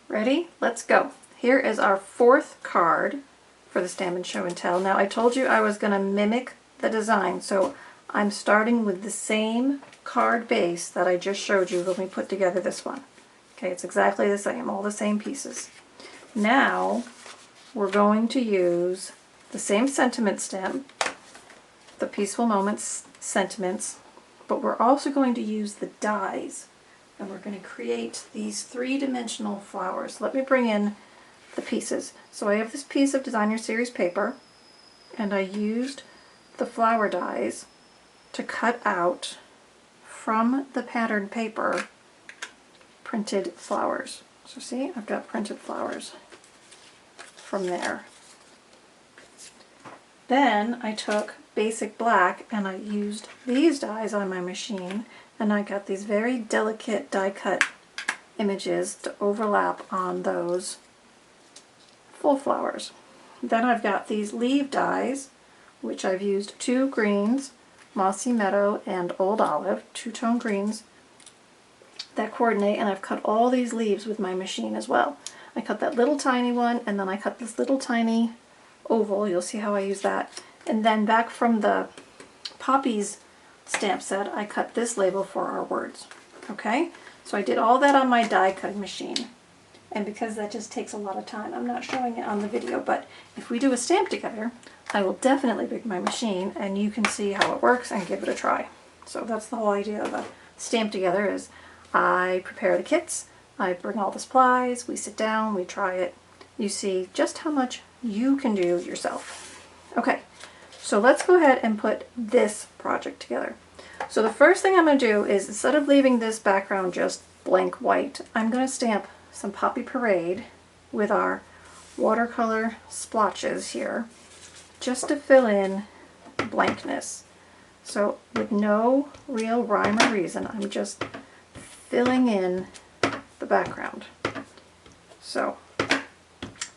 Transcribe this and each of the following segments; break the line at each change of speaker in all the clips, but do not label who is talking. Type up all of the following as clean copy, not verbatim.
Ready? Let's go. Here is our fourth card for the Stampin' Show and Tell. Now I told you I was going to mimic the design, so I'm starting with the same card base that I just showed you when we put together this one. Okay, it's exactly the same, all the same pieces. Now we're going to use the same sentiment stamp, the Peaceful Moments sentiments, but we're also going to use the dies, and we're going to create these three-dimensional flowers. Let me bring in the pieces. So I have this piece of Designer Series paper, and I used the flower dies to cut out from the pattern paper printed flowers. So see, I've got printed flowers from there. Then I took basic black and I used these dies on my machine, and I got these very delicate die cut images to overlap on those full flowers. Then I've got these leaf dies, which I've used two greens, Mossy Meadow and Old Olive, two-tone greens that coordinate, and I've cut all these leaves with my machine as well. I cut that little tiny one, and then I cut this little tiny oval. You'll see how I use that. And then back from the Poppy's stamp set, I cut this label for our words. Okay, so I did all that on my die cutting machine, and because that just takes a lot of time, I'm not showing it on the video, but if we do a stamp together, I will definitely bring my machine and you can see how it works and give it a try. So that's the whole idea of a stamp together, is I prepare the kits, I bring all the supplies, we sit down, we try it, you see just how much you can do yourself. Okay, so let's go ahead and put this project together. So the first thing I'm going to do is, instead of leaving this background just blank white, I'm going to stamp some Poppy Parade with our watercolor splotches here, just to fill in blankness. So with no real rhyme or reason, I'm just filling in the background. So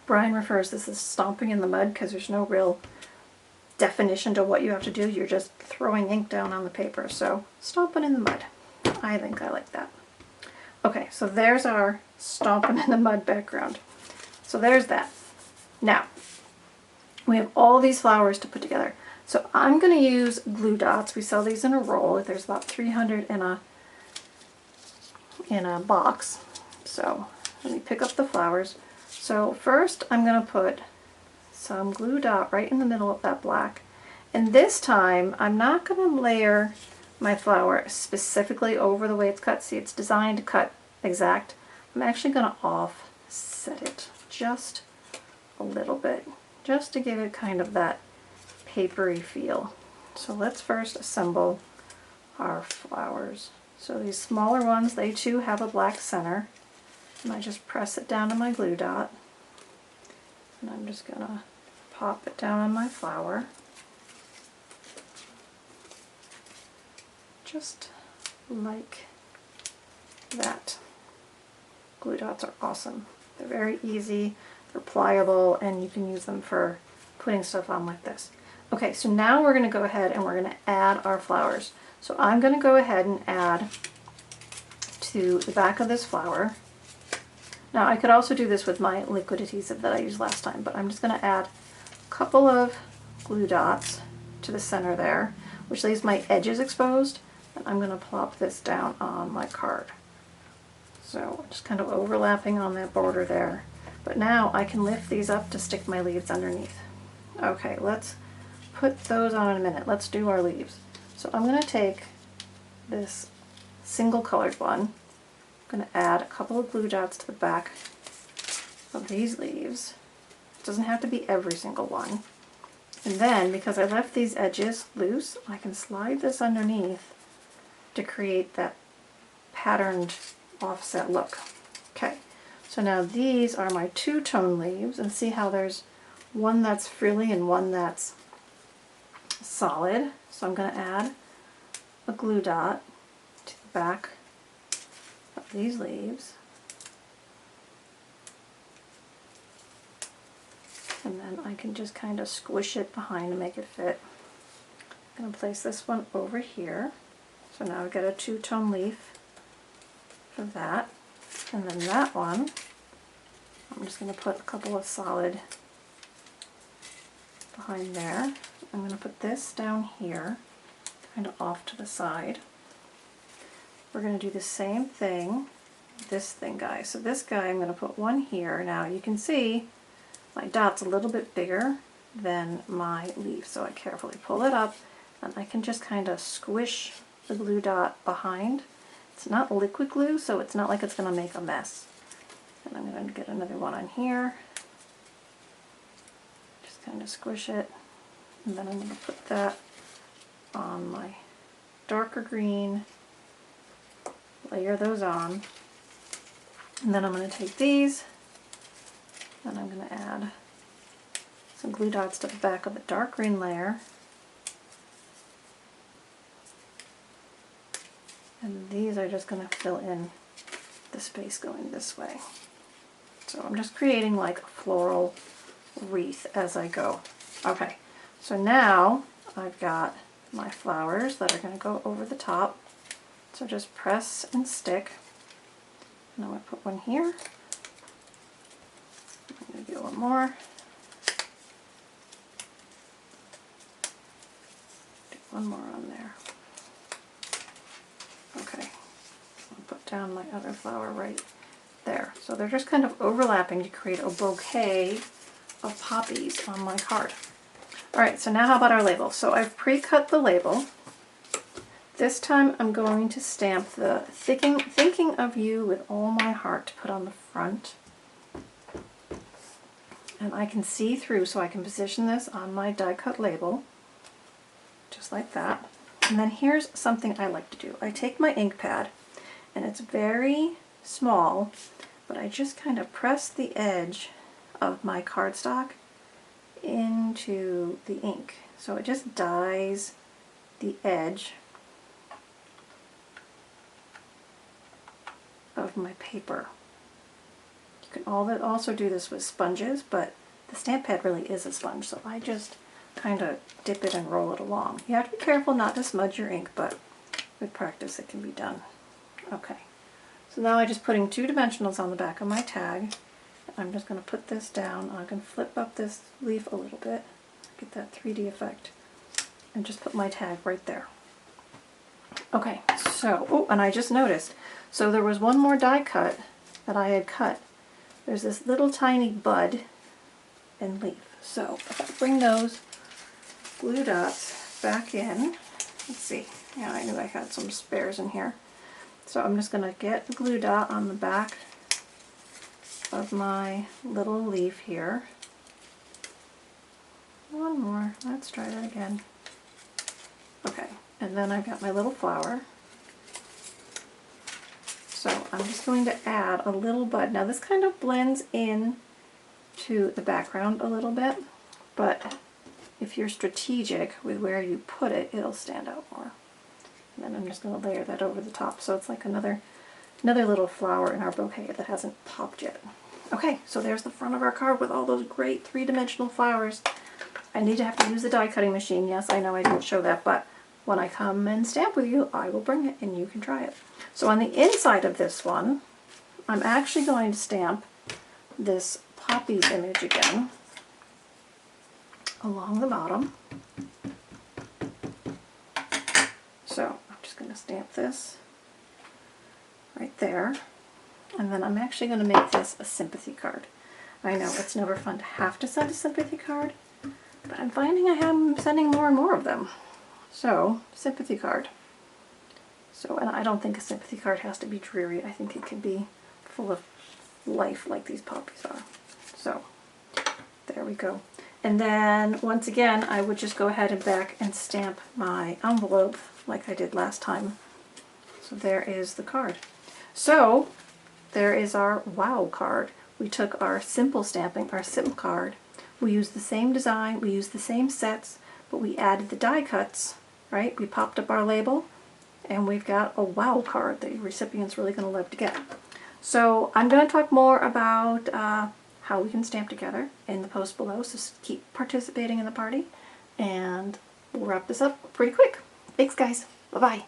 Brian refers this as stomping in the mud because there's no real definition to what you have to do. You're just throwing ink down on the paper. So stomping in the mud. I think I like that. Okay, so there's our stomping in the mud background. So there's that. Now, we have all these flowers to put together. So I'm going to use glue dots. We sell these in a roll. There's about 300 in a box. So let me pick up the flowers. So first I'm going to put some glue dot right in the middle of that black. And this time I'm not going to layer my flower specifically over the way it's cut. See, it's designed to cut exact. I'm actually going to offset it just a little bit, just to give it kind of that papery feel. So let's first assemble our flowers. So these smaller ones, they too have a black center. And I just press it down to my glue dot. And I'm just going to pop it down on my flower. Just like that. Glue dots are awesome. They're very easy, they're pliable, and you can use them for putting stuff on like this. Okay, so now we're going to go ahead and we're going to add our flowers. So I'm going to go ahead and add to the back of this flower. Now I could also do this with my liquid adhesive that I used last time, but I'm just going to add a couple of glue dots to the center there, which leaves my edges exposed, and I'm going to plop this down on my card. So just kind of overlapping on that border there. But now I can lift these up to stick my leaves underneath. Okay, let's put those on in a minute. Let's do our leaves. So I'm going to take this single colored one. I'm going to add a couple of glue dots to the back of these leaves. It doesn't have to be every single one. And then, because I left these edges loose, I can slide this underneath to create that patterned offset look. Okay, so now these are my two-tone leaves, and see how there's one that's frilly and one that's solid. So I'm going to add a glue dot to the back of these leaves. And then I can just kind of squish it behind to make it fit. I'm going to place this one over here. So now I've got a two-tone leaf for that. And then that one I'm just going to put a couple of solid behind there. I'm going to put this down here, kind of off to the side. We're going to do the same thing, this thing guy. So this guy I'm going to put one here. Now you can see my dot's a little bit bigger than my leaf, so I carefully pull it up and I can just kind of squish the glue dot behind. It's not liquid glue, so it's not like it's going to make a mess. And I'm going to get another one on here. Just kind of squish it. And then I'm going to put that on my darker green. Layer those on. And then I'm going to take these and I'm going to add some glue dots to the back of the dark green layer. And these are just going to fill in the space going this way. So I'm just creating like a floral wreath as I go. Okay, so now I've got my flowers that are going to go over the top. So just press and stick. And I'm going to put one here. I'm going to get one more. Do one more on there. Okay. I'll put down my other flower right there. So they're just kind of overlapping to create a bouquet of poppies on my card. Alright, so now how about our label? So I've pre-cut the label. This time I'm going to stamp the thinking of you with all my heart to put on the front. And I can see through, so I can position this on my die cut label, just like that. And then here's something I like to do. I take my ink pad, and it's very small, but I just kind of press the edge of my cardstock into the ink. So it just dyes the edge of my paper. You can also do this with sponges, but the stamp pad really is a sponge, so I just kind of dip it and roll it along. You have to be careful not to smudge your ink, but with practice it can be done. Okay, so now I'm just putting 2 dimensionals on the back of my tag. I'm just going to put this down. I can flip up this leaf a little bit, get that 3D effect, and just put my tag right there. Okay, so, oh, and I just noticed, so there was one more die cut that I had cut. There's this little tiny bud and leaf. So if I bring those glue dots back in, let's see, yeah, I knew I had some spares in here. So I'm just going to get a glue dot on the back of my little leaf here. One more, let's try that again. Okay, and then I've got my little flower. So I'm just going to add a little bud. Now this kind of blends in to the background a little bit, but if you're strategic with where you put it, it'll stand out more. And then I'm just going to layer that over the top, so it's like another little flower in our bouquet that hasn't popped yet. Okay, so there's the front of our card with all those great 3-dimensional flowers. I need to have to use the die cutting machine. Yes, I know I didn't show that, but when I come and stamp with you, I will bring it and you can try it. So on the inside of this one, I'm actually going to stamp this Poppy's image again along the bottom. So I'm just going to stamp this right there. And then I'm actually going to make this a sympathy card. I know it's never fun to have to send a sympathy card, but I'm finding I am sending more and more of them. So, sympathy card. So, and I don't think a sympathy card has to be dreary. I think it can be full of life like these poppies are. So, there we go. And then, once again, I would just go ahead and back and stamp my envelope like I did last time. So there is the card. So, there is our wow card. We took our simple stamping, our simple card. We used the same design, we used the same sets, but we added the die cuts, right? We popped up our label, and we've got a wow card that your recipient's really going to love to get. So I'm going to talk more about how we can stamp together in the post below, so keep participating in the party, and we'll wrap this up pretty quick. Thanks guys, bye-bye.